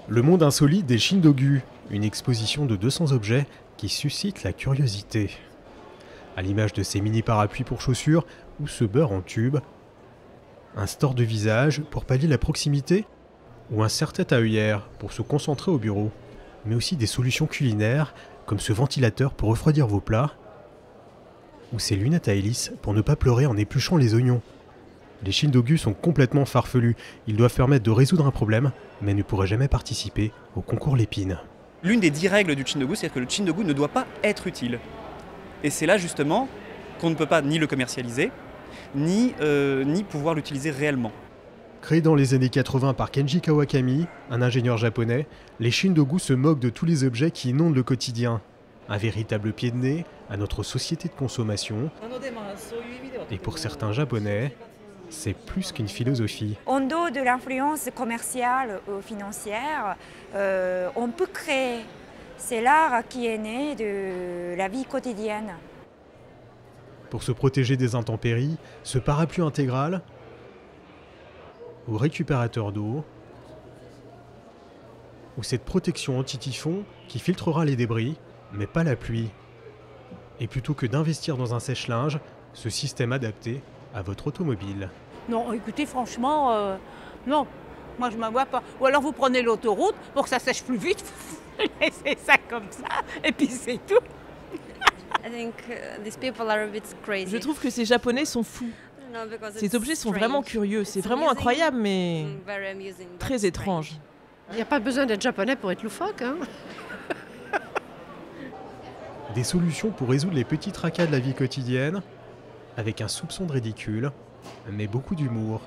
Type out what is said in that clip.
Le monde insolite des Shindogu, une exposition de 200 objets qui suscite la curiosité. À l'image de ces mini parapluies pour chaussures ou ce beurre en tube, un store de visage pour pallier la proximité ou un serre-tête à œillères pour se concentrer au bureau, mais aussi des solutions culinaires comme ce ventilateur pour refroidir vos plats ou ces lunettes à hélice pour ne pas pleurer en épluchant les oignons. Les Shindogu sont complètement farfelus, ils doivent permettre de résoudre un problème, mais ne pourraient jamais participer au concours Lépine. L'une des 10 règles du Chindogu, c'est que le Chindogu ne doit pas être utile. Et c'est là justement qu'on ne peut pas ni le commercialiser, ni pouvoir l'utiliser réellement. Créés dans les années 80 par Kenji Kawakami, un ingénieur japonais, les Shindogu se moquent de tous les objets qui inondent le quotidien. Un véritable pied de nez à notre société de consommation. Et pour certains japonais, c'est plus qu'une philosophie. En dehors de l'influence commerciale ou financière, on peut créer. C'est l'art qui est né de la vie quotidienne. Pour se protéger des intempéries, ce parapluie intégral ou récupérateur d'eau ou cette protection anti-typhon qui filtrera les débris, mais pas la pluie. Et plutôt que d'investir dans un sèche-linge, ce système adapté à votre automobile. Non, écoutez, franchement, non, moi je ne m'en vois pas. Ou alors vous prenez l'autoroute pour que ça sèche plus vite, vous laissez ça comme ça, et puis c'est tout. Je trouve que ces Japonais sont fous. Ces objets sont vraiment curieux, c'est vraiment incroyable, mais très étrange. Il n'y a pas besoin d'être japonais pour être loufoque, hein. Des solutions pour résoudre les petits tracas de la vie quotidienne, avec un soupçon de ridicule, mais beaucoup d'humour.